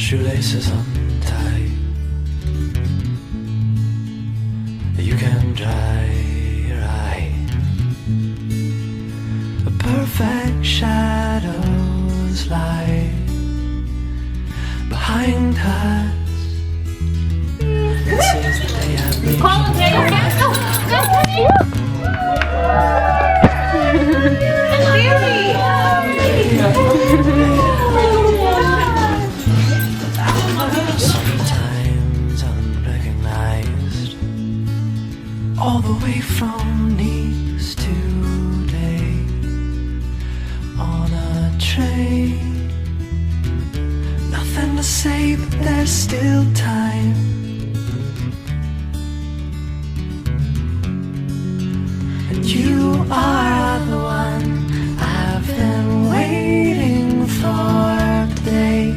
shoelaces untied. You can dry your eye. A perfect shadows lie behind us. It says that they have me. Sometimes unrecognized, all the way from Nice to today on a train. Nothing to say, but there's still time. And you are the one I've been waiting for today.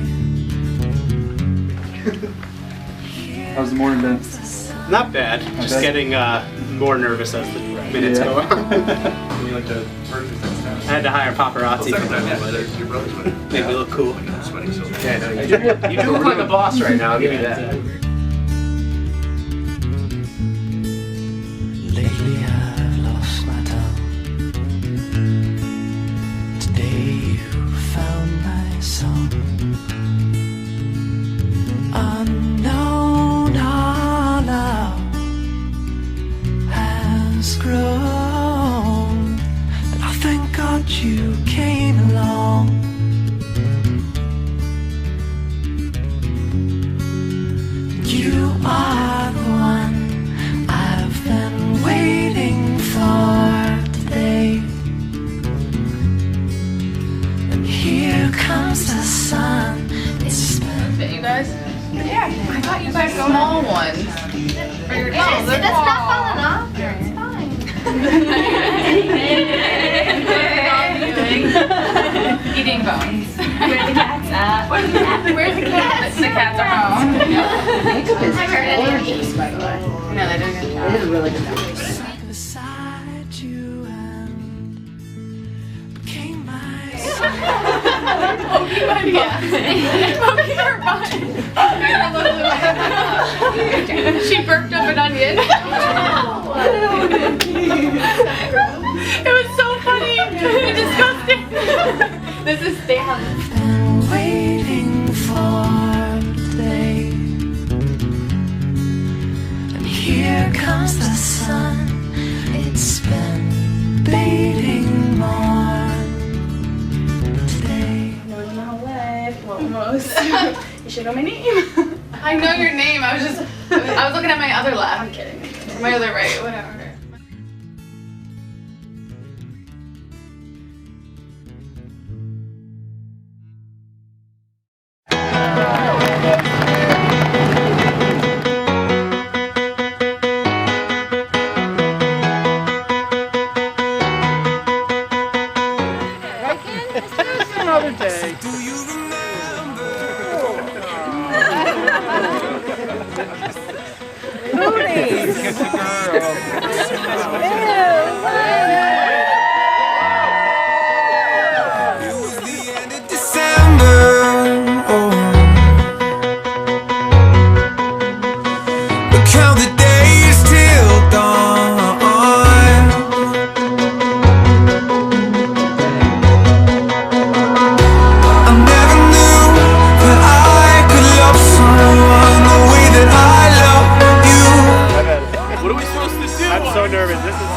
How's the morning been? Not bad. Just getting more nervous as the minutes go on. I had to hire paparazzi for my weather. Make me look cool. Yeah, no, you do look like a boss right now, I'll give you that. Lately I've lost my tongue. Today you found my song. Unknown our love has grown, and I thank God you came along. You are the one I've been waiting for today. And here comes the sun. It's Fit you guys? Yeah, I thought you guys small ones. For your dolls. That's not falling off. It's fine. Eating bones. Where the cat's at? Where's the cats? The cats are home. I heard it. By the way. No, they did a good job. It is a really good job. beside you and became my Poking my butt. Poking her butt. She burped up an onion. It was so funny and disgusting. This is Stan. been waiting for today. And here comes the sun. It's been beating more today. Knows my whole life, almost. You should know my name. I know your name. I was looking at my other left. I'm kidding. My other right, whatever. Another day. Do you It was the end of December. Oh. Look how the days till dawn. I never knew that I could love someone the way that I love you. What are we supposed to do? I'm so nervous. This is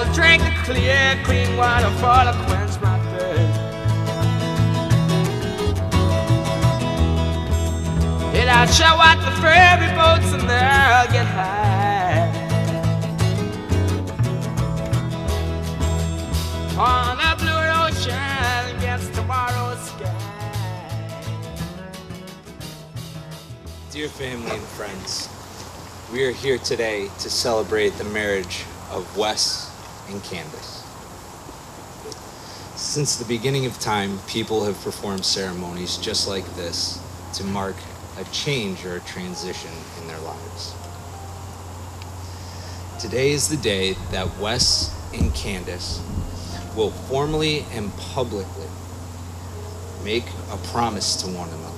will drink the clear, clean water for to quench my thirst. And I'll show out the ferry boats and they'll get high on a blue ocean against tomorrow's sky. Dear family and friends, we are here today to celebrate the marriage of Wes and Candace. Since the beginning of time, people have performed ceremonies just like this to mark a change or a transition in their lives. Today is the day that Wes and Candace will formally and publicly make a promise to one another.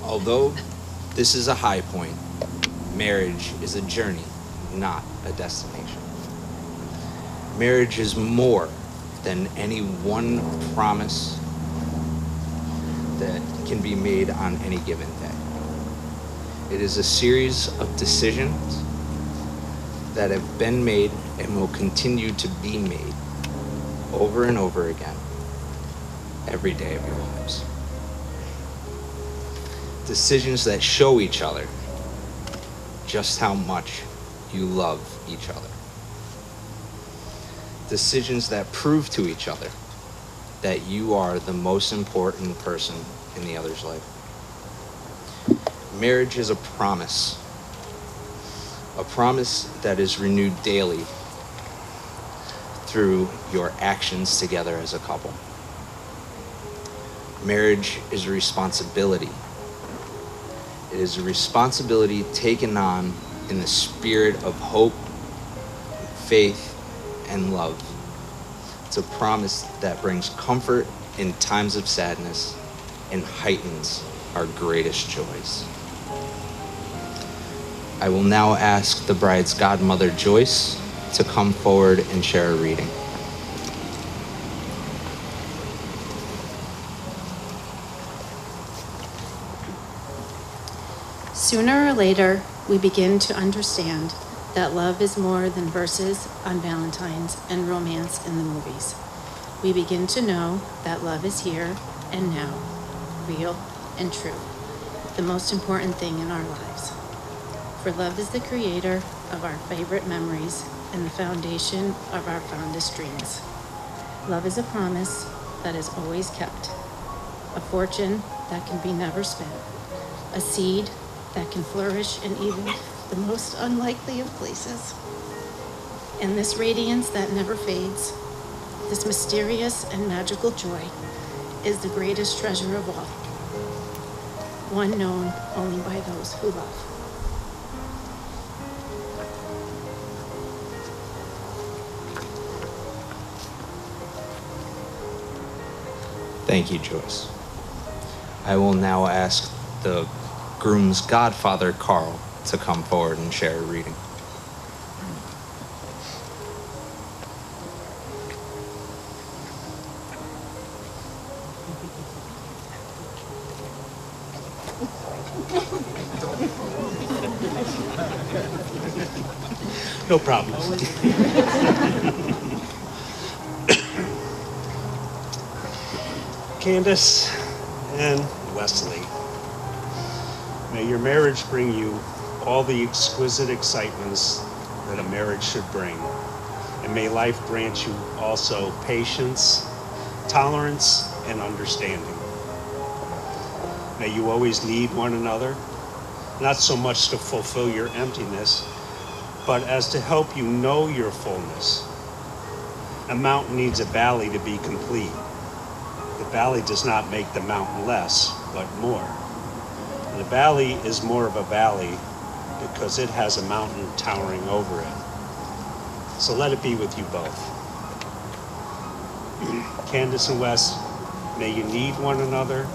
Although this is a high point, marriage is a journey, not a destination. Marriage is more than any one promise that can be made on any given day. It is a series of decisions that have been made and will continue to be made over and over again every day of your lives. Decisions that show each other just how much you love each other. Decisions that prove to each other that you are the most important person in the other's life. Marriage is a promise that is renewed daily through your actions together as a couple. Marriage is a responsibility. It is a responsibility taken on in the spirit of hope, faith, and love. It's a promise that brings comfort in times of sadness and heightens our greatest joys. I will now ask the bride's godmother, Joyce, to come forward and share a reading. Sooner or later, we begin to understand that love is more than verses on Valentine's and romance in the movies. We begin to know that love is here and now, real and true, the most important thing in our lives. For love is the creator of our favorite memories and the foundation of our fondest dreams. Love is a promise that is always kept, a fortune that can be never spent, a seed that can flourish in even the most unlikely of places. And this radiance that never fades, this mysterious and magical joy, is the greatest treasure of all, one known only by those who love. Thank you, Joyce. I will now ask the groom's godfather, Carl, to come forward and share a reading. No problem. Candace and Wesley, may your marriage bring you all the exquisite excitements that a marriage should bring. And may life grant you also patience, tolerance, and understanding. May you always need one another, not so much to fulfill your emptiness, but as to help you know your fullness. A mountain needs a valley to be complete. The valley does not make the mountain less, but more. And the valley is more of a valley because it has a mountain towering over it. So let it be with you both. Candace and Wes, may you need one another,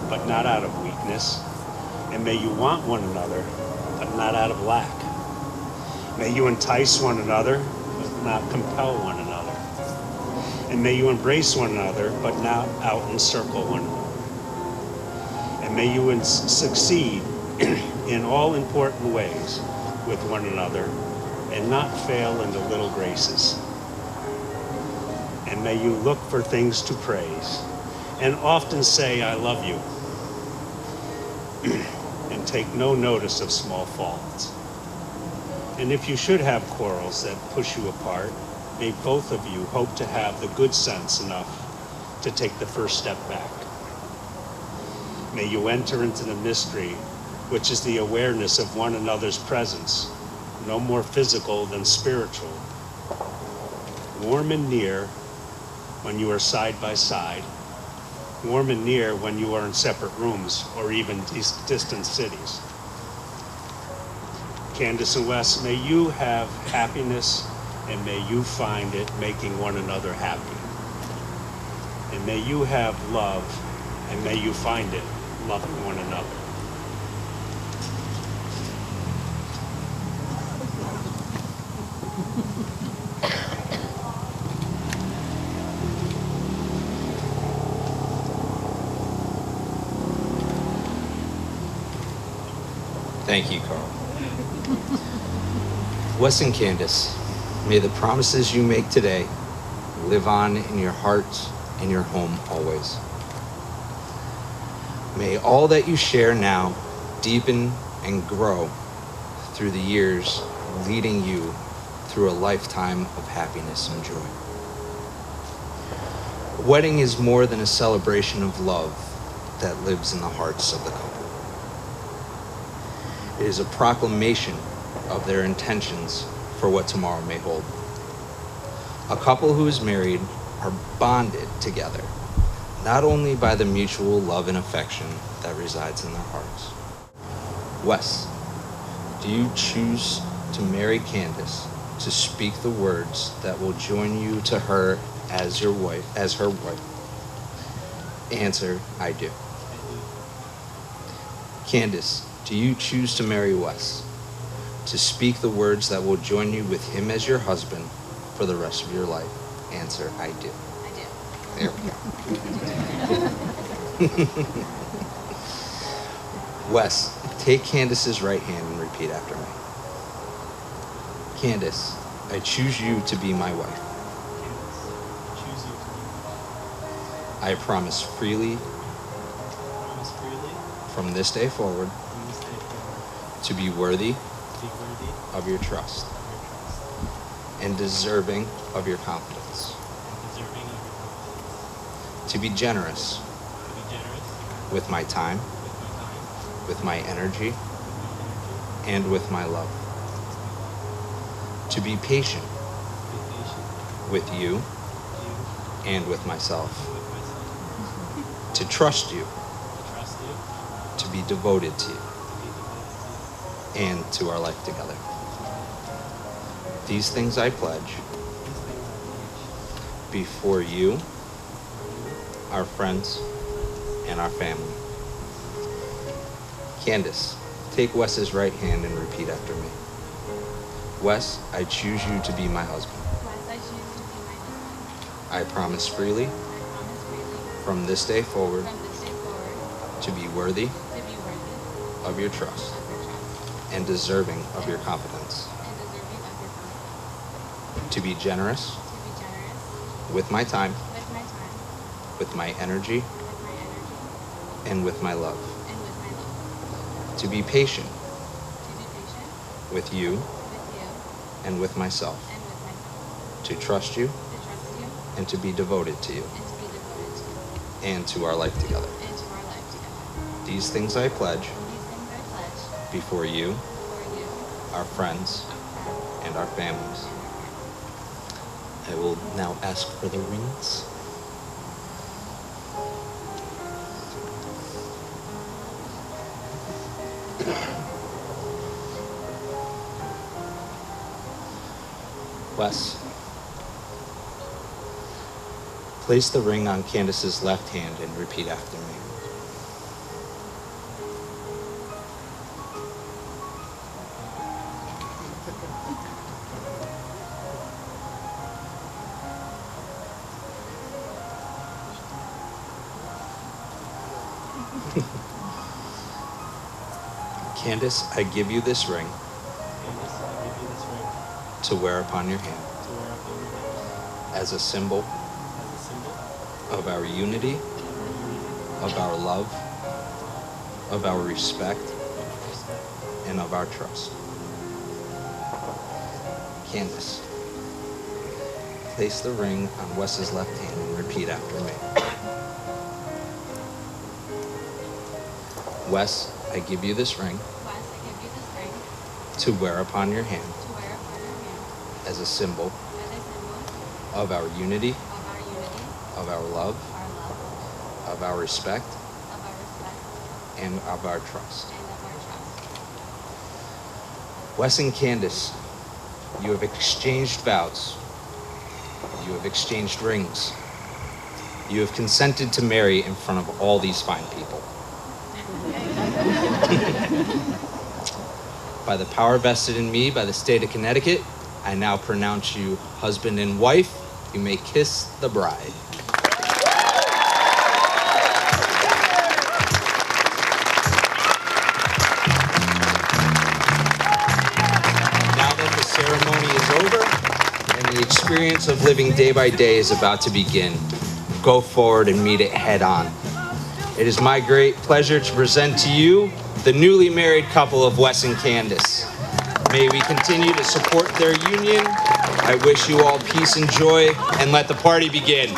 but not out of weakness. And may you want one another, but not out of lack. May you entice one another, but not compel one another. And may you embrace one another, but not out-encircle one another. And may you succeed in all important ways with one another, and not fail in the little graces. And may you look for things to praise and often say, I love you, and take no notice of small faults. And if you should have quarrels that push you apart, may both of you hope to have the good sense enough to take the first step back. May you enter into the mystery, which is the awareness of one another's presence, no more physical than spiritual. Warm and near when you are side by side, warm and near when you are in separate rooms or even distant cities. Candace and Wes, may you have happiness and may you find it making one another happy. And may you have love and may you find it loving one another. Thank you, Carl. Wes and Candace, may the promises you make today live on in your hearts and your home always. May all that you share now deepen and grow through the years, leading you through a lifetime of happiness and joy. A wedding is more than a celebration of love that lives in the hearts of the couple. It is a proclamation of their intentions for what tomorrow may hold. A couple who is married are bonded together, not only by the mutual love and affection that resides in their hearts. Wes, do you choose to marry Candace to speak the words that will join you to her as your wife, as her wife? Answer, I do. Candace, do you choose to marry Wes to speak the words that will join you with him as your husband for the rest of your life? Answer, I do. I do. There we go. Wes, take Candace's right hand and repeat after me. Candace, I choose you to be my wife. I promise freely from this day forward to be worthy of your trust and deserving of your confidence, to be generous with my time, with my energy, and with my love, to be patient with you and with myself, to trust you, to be devoted to you, and to our life together. These things I pledge before you, our friends, and our family. Candace, take Wes's right hand and repeat after me. Wes, I choose you to be my husband. Wes, I choose you to be my husband. I promise freely from this day forward to be worthy of your trust and deserving of your confidence, to be generous with my time, with my energy, and with my love, to be patient with you and with myself, to trust you and to be devoted to you and to our life together. These things I pledge before you, our friends, and our families. I will now ask for the rings. Wes, place the ring on Candace's left hand and repeat after me. Candace, I give you this ring to wear upon your hand as a symbol of our unity, of our love, of our respect, and of our trust. Candace, place the ring on Wes's left hand and repeat after me. Wes, I give you this ring to wear upon your hand as a symbol of our unity, of our love, of our respect, and of our trust. Wes and Candace, you have exchanged vows. You have exchanged rings. You have consented to marry in front of all these fine people. By the power vested in me by the state of Connecticut, I now pronounce you husband and wife. You may kiss the bride. Now that the ceremony is over and the experience of living day by day is about to begin, go forward and meet it head on. It is my great pleasure to present to you the newly married couple of Wes and Candace. May we continue to support their union. I wish you all peace and joy, and let the party begin.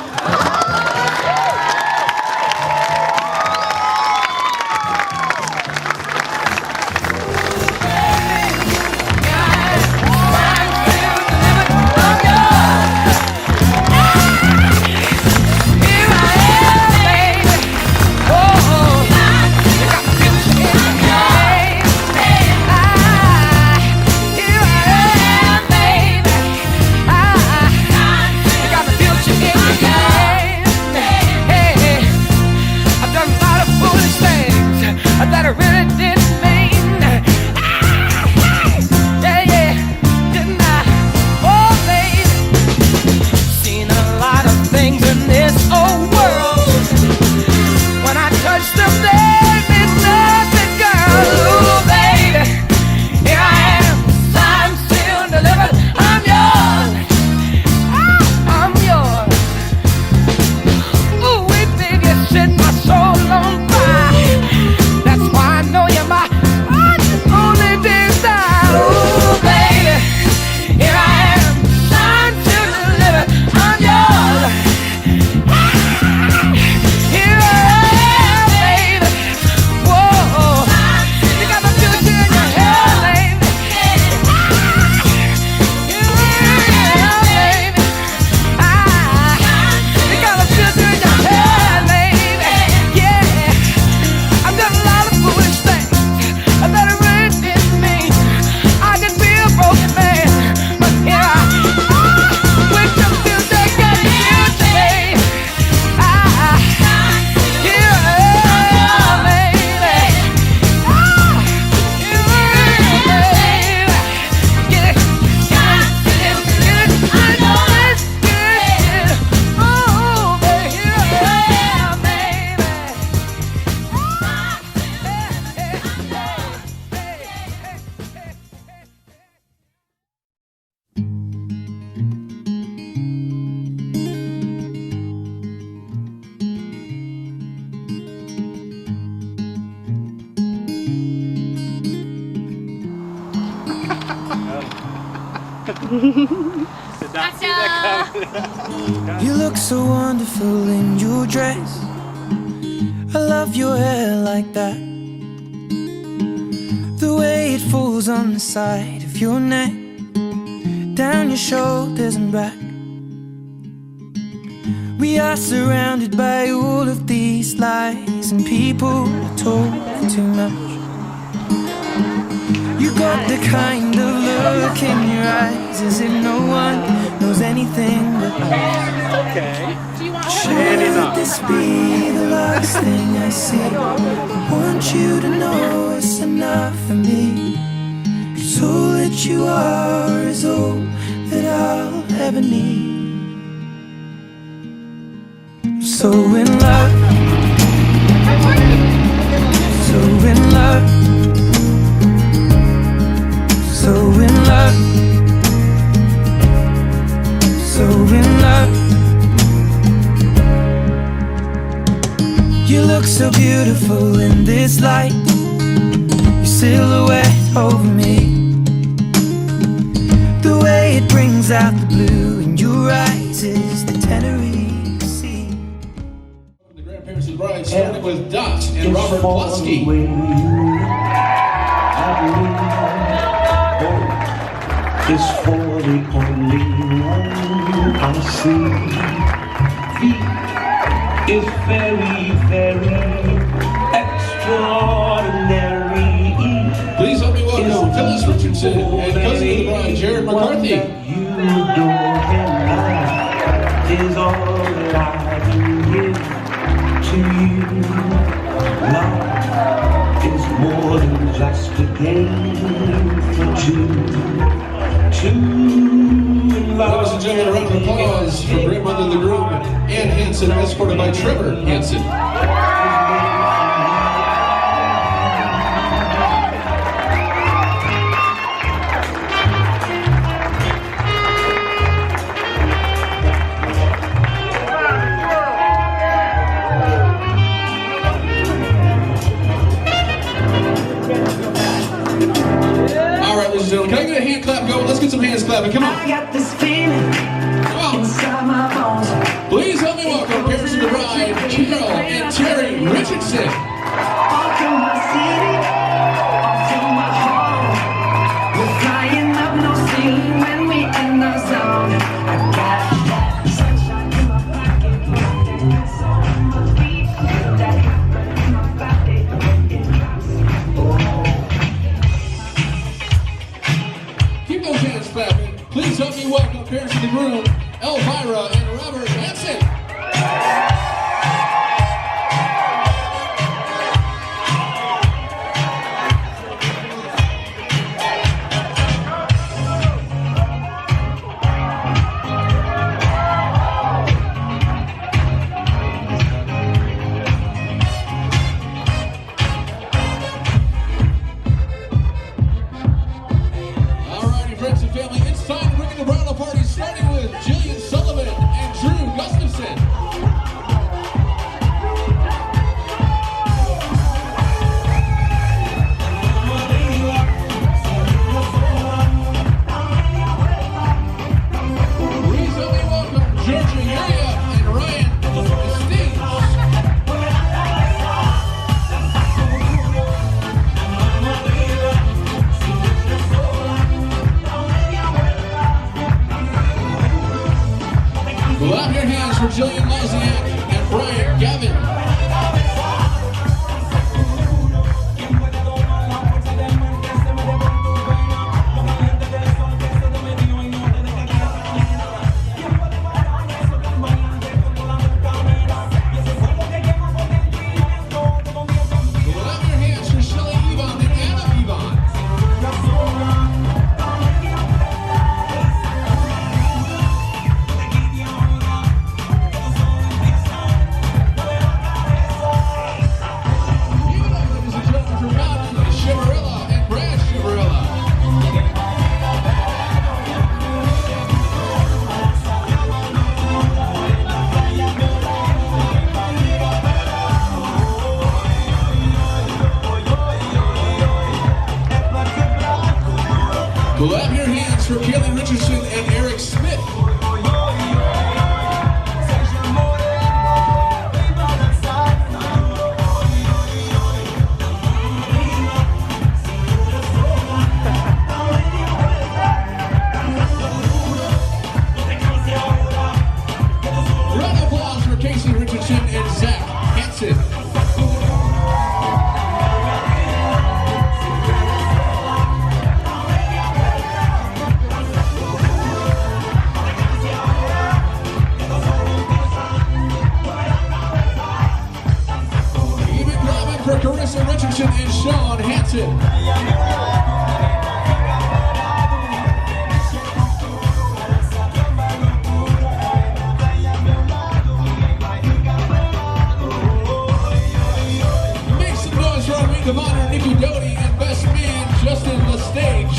Did not see that coming. You look so wonderful in your dress. I love your hair like that. The way it falls on the side of your neck, down your shoulders and back. We are surrounded by all of these lies, and people are talking too much. You got the kind of look in your eyes as if no one knows anything but us. Okay. Should this be the last thing I see? I want you to know it's enough for me. 'Cause all that you are is all that I'll ever need. I'm so in love, so in love, so in love. this light, your silhouette over me. The way it brings out the blue in your eyes is the Tenerife Sea. The grandparents of the bride, starting with Dot and Robert Plosky. Is for the only one I see. He is very, very extraordinary. Please help me welcome Phyllis Richardson and cousin of the bride, Jared McCarthy. You adore him, that is all that I can give to you. Love is more than just a game for two. Ladies and gentlemen, a round of applause for grandmother of the groom, Ann Hansen, escorted by Trevor Hansen. All right, ladies and gentlemen, can I get a hand clap going? Let's get some hands clapping. Come on. I got this feeling inside my bones. Please help me welcome parents of the bride, Carol and Terry Richardson. All through my city, all through my home. We're flying up no ceiling when we in the zone. I got that sunshine in my pocket, that soul in my feet, that heartburn in my body. It drops. Keep those hands clapping. Please help me welcome parents of the groom, Elvira and Robert Hansen. Alrighty, friends and family, it's time to bring in the bridal party, starting with Jillian Sullivan and Drew Gustafson. Please help me welcome Georgia Yuria and Ryan Estes. Clap your hands for Jillian Lozniak and Brian Gavin. Clap your hands for Shelley Yvonne and Anna Yvonne. Give it up, ladies and gentlemen, for Robin Chivarella and Brad Chivarella. Clap your hands for Kaylee Richardson and Eric Smith. Round of applause for Casey Richardson and Zach Hansen. Even clapping for Carissa Richardson and Sean Hansen. Make some noise for our Ring of Honor, Nikki Doty, and best man, Justin Lestage.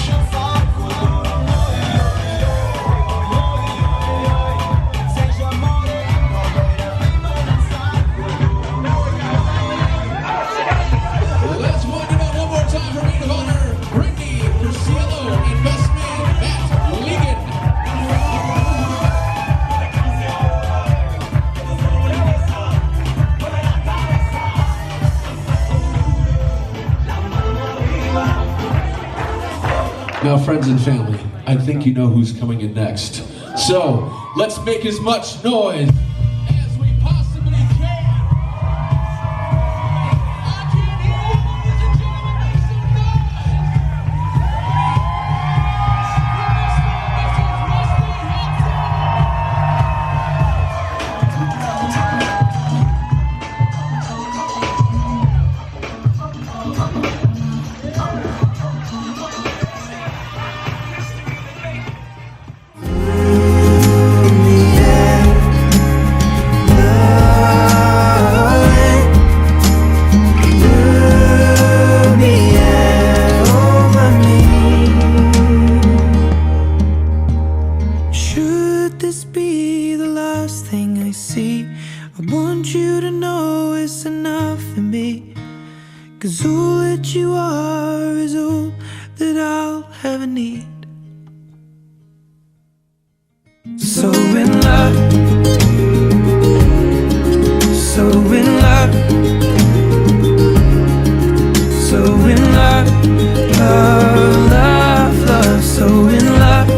Now, friends and family, I think you know who's coming in next. So, let's make as much noise as we possibly can. I can hear you, ladies and gentlemen, make some Should this be the last thing I see? I want you to know it's enough for me. 'Cause all that you are is all that I'll ever need. So in love, so in love, so in love, love, love, love, so in love.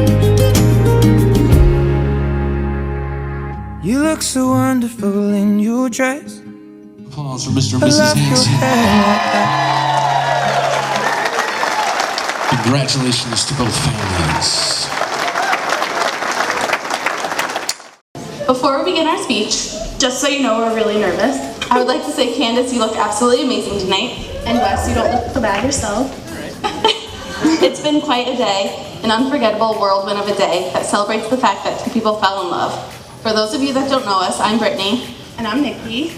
You look so wonderful in your dress. Applause for Mr. and I Mrs. love your Hanson. hair like that. Congratulations to both families. Before we begin our speech, just so you know we're really nervous, I would like to say, Candace, you look absolutely amazing tonight. And Wes, you don't look so bad yourself. It's been quite a day, an unforgettable whirlwind of a day that celebrates the fact that two people fell in love. For those of you that don't know us, I'm Brittany. And I'm Nikki.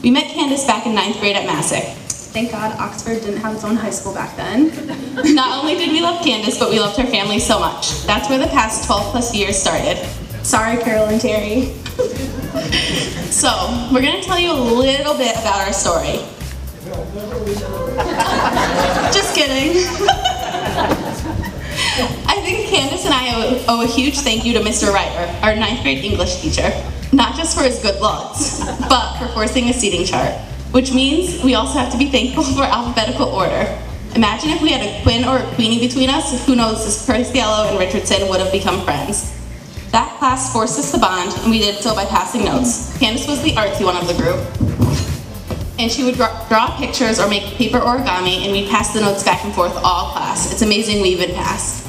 We met Candace back in 9th grade at Massac. Thank God Oxford didn't have its own high school back then. Not only did we love Candace, but we loved her family so much. That's where the past 12 plus years started. Sorry, Carol and Terry. So, we're gonna tell you a little bit about our story. Just kidding. I think Candace and I owe a huge thank you to Mr. Ryder, our 9th grade English teacher. Not just for his good looks, but for forcing a seating chart. Which means we also have to be thankful for alphabetical order. Imagine if we had a Quinn or a Queenie between us, who knows if Perciello and Richardson would have become friends. That class forced us to bond, and we did so by passing notes. Candace was the artsy one of the group. And she would draw pictures or make paper origami, and we'd pass the notes back and forth all class. It's amazing we even passed.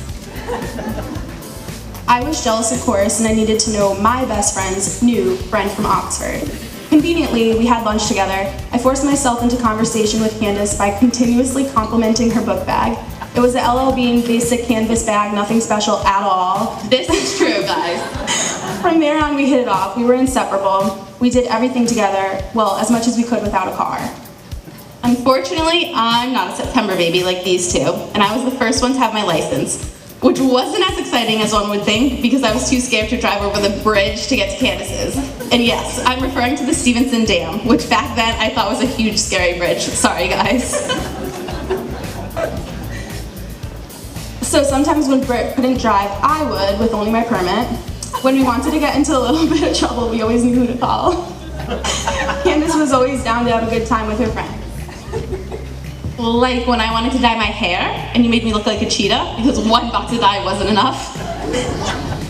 I was jealous, of course, and I needed to know my best friend's new friend from Oxford. Conveniently, we had lunch together. I forced myself into conversation with Candace by continuously complimenting her book bag. It was the LL Bean basic canvas bag, nothing special at all. This is true, guys. From there on, we hit it off. We were inseparable. We did everything together, well, as much as we could without a car. Unfortunately, I'm not a September baby like these two, and I was the first one to have my license, which wasn't as exciting as one would think because I was too scared to drive over the bridge to get to Candace's. And yes, I'm referring to the Stevenson Dam, which back then I thought was a huge scary bridge. Sorry, guys. So sometimes when Britt couldn't drive, I would, with only my permit. When we wanted to get into a little bit of trouble, we always knew who to call. Candace was always down to have a good time with her friends. Like when I wanted to dye my hair, and you made me look like a cheetah, because one box of dye wasn't enough.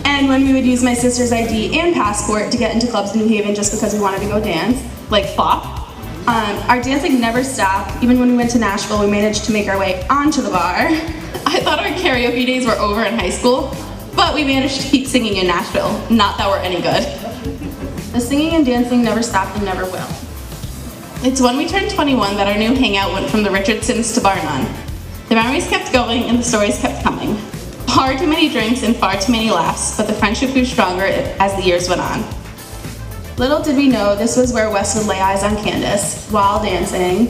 And when we would use my sister's ID and passport to get into clubs in New Haven just because we wanted to go dance. Like FOP. Our dancing never stopped. Even when we went to Nashville, we managed to make our way onto the bar. I thought our karaoke days were over in high school, but we managed to keep singing in Nashville. Not that we're any good. The singing and dancing never stopped and never will. It's when we turned 21 that our new hangout went from the Richardsons to bar none. The memories kept going and the stories kept coming. Far too many drinks and far too many laughs, but the friendship grew stronger as the years went on. Little did we know this was where Wes would lay eyes on Candace while dancing,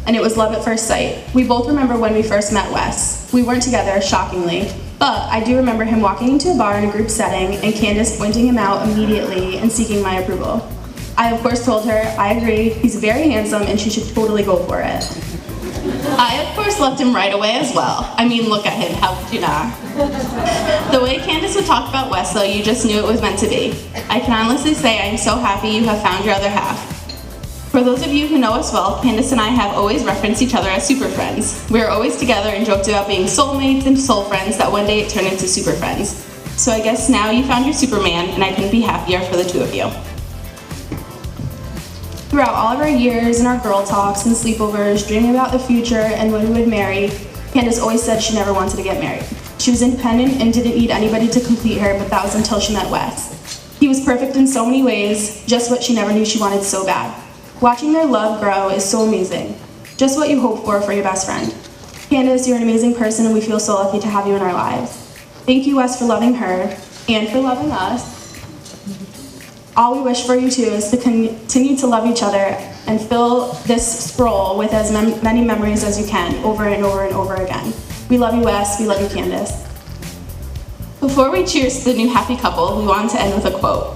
and it was love at first sight. We both remember when we first met Wes. We weren't together, shockingly, but I do remember him walking into a bar in a group setting and Candace pointing him out immediately and seeking my approval. I of course told her, I agree, he's very handsome and she should totally go for it. I of course loved him right away as well. I mean, look at him, how could you not? The way Candace would talk about Wes, though, you just knew it was meant to be. I can honestly say I'm so happy you have found your other half. For those of you who know us well, Candace and I have always referenced each other as super friends. We were always together and joked about being soulmates and soul friends that one day it turned into super friends. So I guess now you found your Superman, and I couldn't be happier for the two of you. Throughout all of our years and our girl talks and sleepovers, dreaming about the future and when we would marry, Candace always said she never wanted to get married. She was independent and didn't need anybody to complete her, but that was until she met Wes. He was perfect in so many ways, just what she never knew she wanted so bad. Watching their love grow is so amazing. Just what you hope for your best friend. Candace, you're an amazing person and we feel so lucky to have you in our lives. Thank you, Wes, for loving her and for loving us. All we wish for you two is to continue to love each other and fill this scroll with as many memories as you can over and over and over again. We love you, Wes. We love you, Candace. Before we cheers to the new happy couple, we wanted to end with a quote.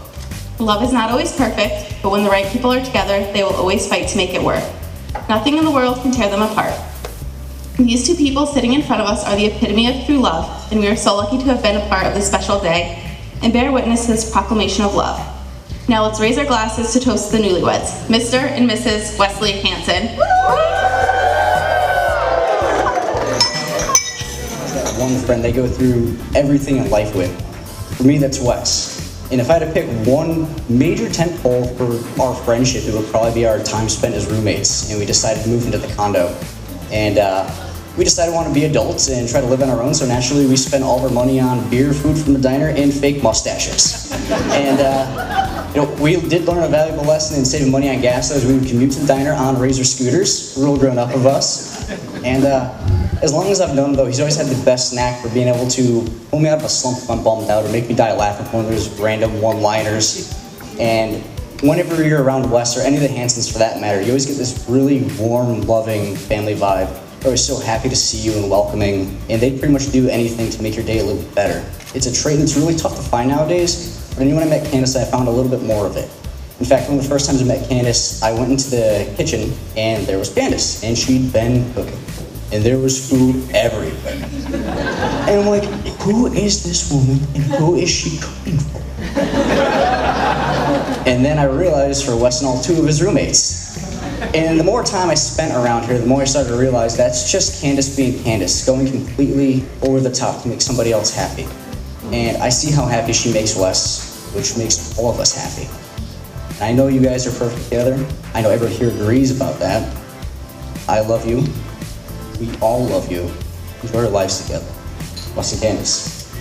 Love is not always perfect, but when the right people are together, they will always fight to make it work. Nothing in the world can tear them apart. These two people sitting in front of us are the epitome of true love, and we are so lucky to have been a part of this special day and bear witness to this proclamation of love. Now let's raise our glasses to toast the newlyweds, Mr. and Mrs. Wesley Hanson. That one friend they go through everything in life with. For me, that's Wes. And if I had to pick one major tentpole for our friendship, it would probably be our time spent as roommates. And we decided to move into the condo. And we decided we want to be adults and try to live on our own. So naturally, we spent all of our money on beer, food from the diner, and fake mustaches. And we did learn a valuable lesson in saving money on gas as we would commute to the diner on Razor scooters, real grown up of us. And as long as I've known him, though, he's always had the best knack for being able to pull me out of a slump if I'm bummed out or make me die laughing with one of those random one-liners. And whenever you're around Wes or any of the Hansons for that matter, you always get this really warm, loving family vibe. They're always so happy to see you and welcoming, and they pretty much do anything to make your day a little bit better. It's a trait that's really tough to find nowadays, but when I met Candace, I found a little bit more of it. In fact, one of the first times I met Candace, I went into the kitchen, and there was Candace, and she'd been cooking. And there was food everywhere. And I'm like, who is this woman, and who is she cooking for? And then I realized for Wes and all two of his roommates. And the more time I spent around her, the more I started to realize that's just Candace being Candace, going completely over the top to make somebody else happy. And I see how happy she makes Wes, which makes all of us happy. And I know you guys are perfect together. I know everybody here agrees about that. I love you. We all love you. Enjoy our lives together. Wes and Candace.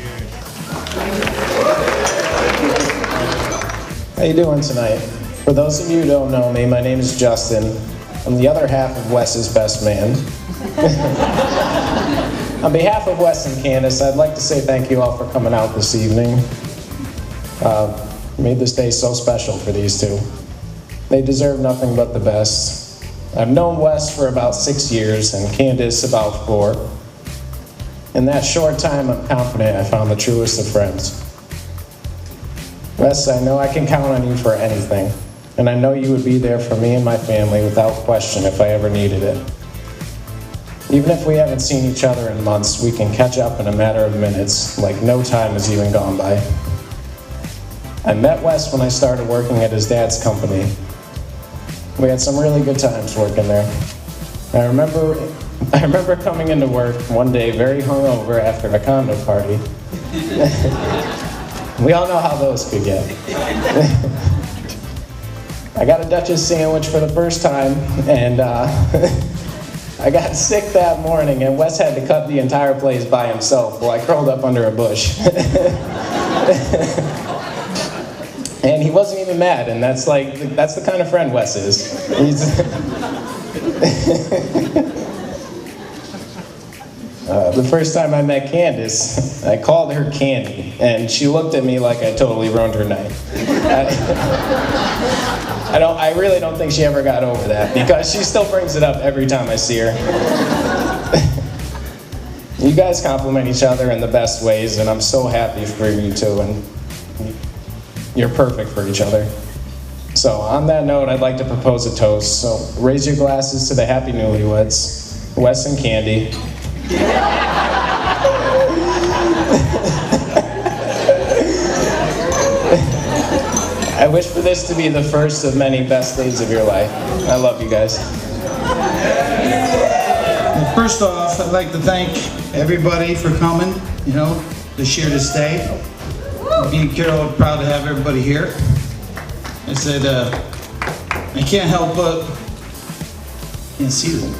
How you doing tonight? For those of you who don't know me, my name is Justin. I'm the other half of Wes's best man. On behalf of Wes and Candace, I'd like to say thank you all for coming out this evening. Made this day so special for these two. They deserve nothing but the best. I've known Wes for about 6 years and Candace about 4. In that short time, I'm confident I found the truest of friends. Wes, I know I can count on you for anything, and I know you would be there for me and my family without question if I ever needed it. Even if we haven't seen each other in months, we can catch up in a matter of minutes, like no time has even gone by. I met Wes when I started working at his dad's company. We had some really good times working there. I remember coming into work one day very hungover after a condo party. We all know how those could get. I got a Dutchess sandwich for the first time, and I got sick that morning, and Wes had to cut the entire place by himself while I curled up under a bush. And he wasn't even mad, and that's the kind of friend Wes is. The first time I met Candace, I called her Candy, and she looked at me like I totally ruined her night. I really don't think she ever got over that, because she still brings it up every time I see her. You guys compliment each other in the best ways, and I'm so happy for you two, and you're perfect for each other. So on that note, I'd like to propose a toast. So raise your glasses to the happy newlyweds, Wes and Candy. I wish for this to be the first of many best days of your life. I love you guys. Well, first off, I'd like to thank everybody for coming, you know, to share this day. Me and Carol are proud to have everybody here. I said, I can't help but, can't see them.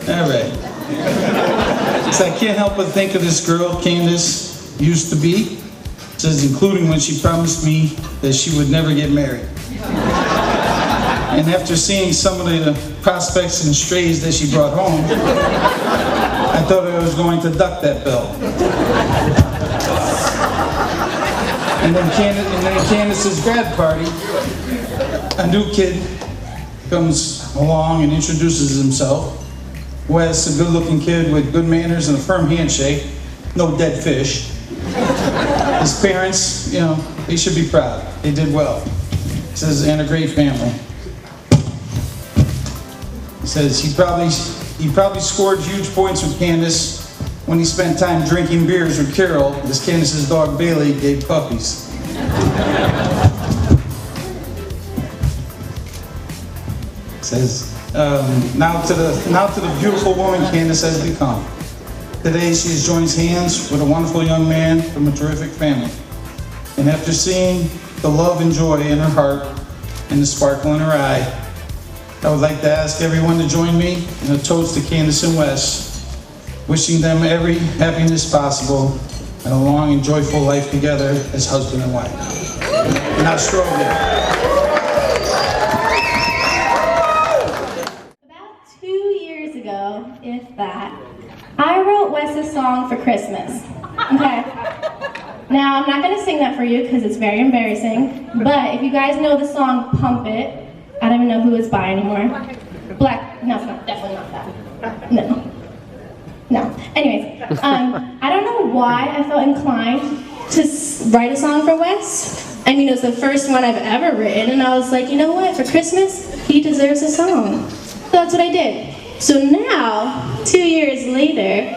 All right. So I can't help but think of this girl, Candace, used to be. It says, including when she promised me that she would never get married. And after seeing some of the prospects and strays that she brought home, I thought I was going to duck that bill. And then Candace's grad party, a new kid comes along and introduces himself. Wes, a good-looking kid with good manners and a firm handshake, no dead fish. His parents, you know, they should be proud. They did well. He says, and a great family. He says he probably scored huge points with Candace when he spent time drinking beers with Carol as Candace's dog Bailey gave puppies. Says, now to the beautiful woman Candace has become. Today she joins hands with a wonderful young man from a terrific family. And after seeing the love and joy in her heart and the sparkle in her eye, I would like to ask everyone to join me in a toast to Candace and Wes, wishing them every happiness possible and a long and joyful life together as husband and wife. Now stroke it. If that, I wrote Wes a song for Christmas. Okay. Now, I'm not going to sing that for you because it's very embarrassing, but if you guys know the song Pump It, I don't even know who it's by anymore. Black, no, it's not, definitely not that. No. Anyways, I don't know why I felt inclined to write a song for Wes. I mean, it was the first one I've ever written, and I was like, you know what, for Christmas, he deserves a song. So that's what I did. So now, 2 years later,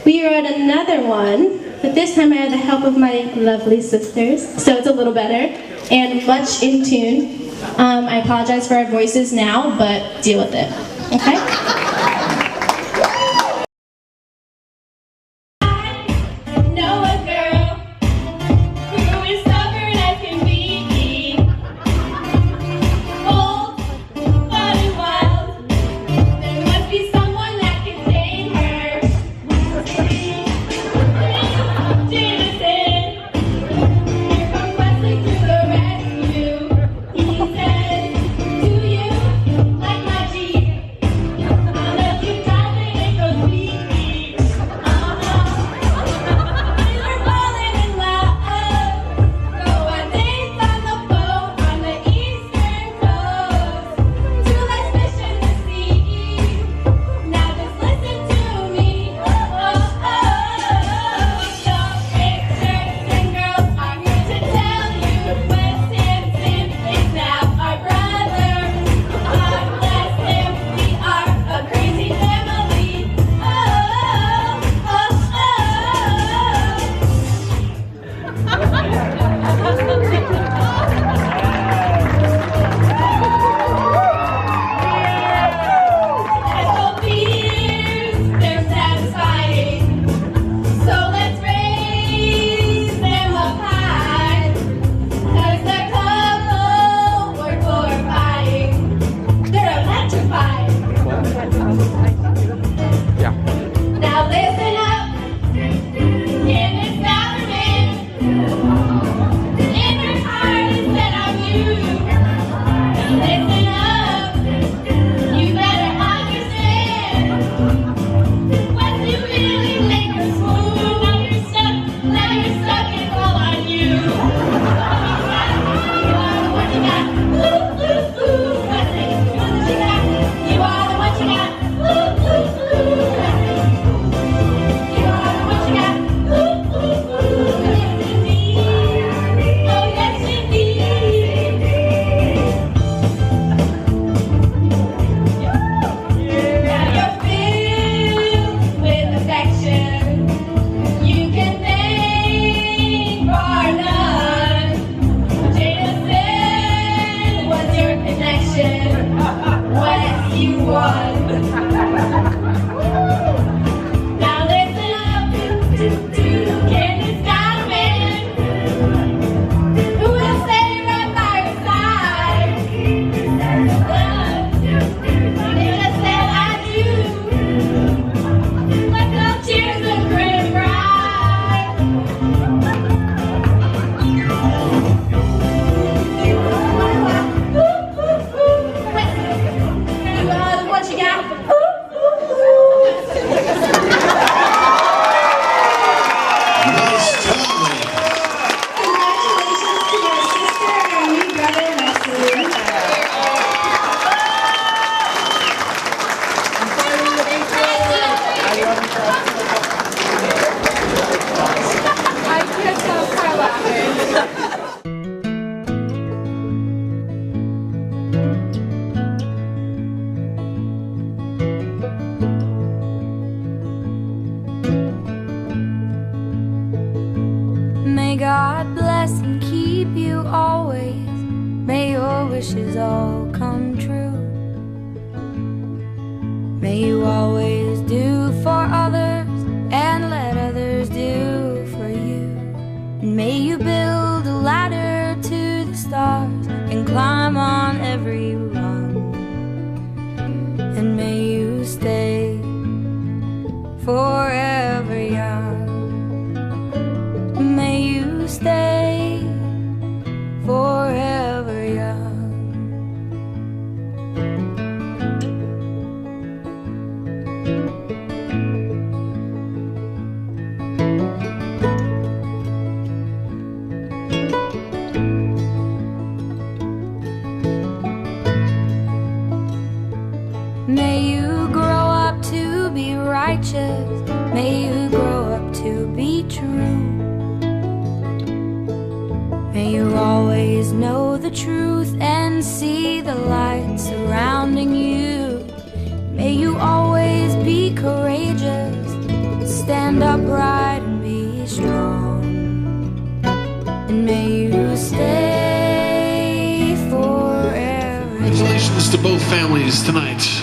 we wrote another one, but this time I had the help of my lovely sisters, so it's a little better, and much in tune. I apologize for our voices now, but deal with it, okay? God bless and keep you always. May your wishes all come true. May you always do for others and let others do for you. And may you build a ladder to the stars and climb on every rung. And may you stay forever young. May you stay forever young. May you grow up to be righteous. May you grow up to be true. May you always know the truth and see the light surrounding you. May you always be courageous, stand upright and be strong. And may you stay forever. Congratulations to both families tonight.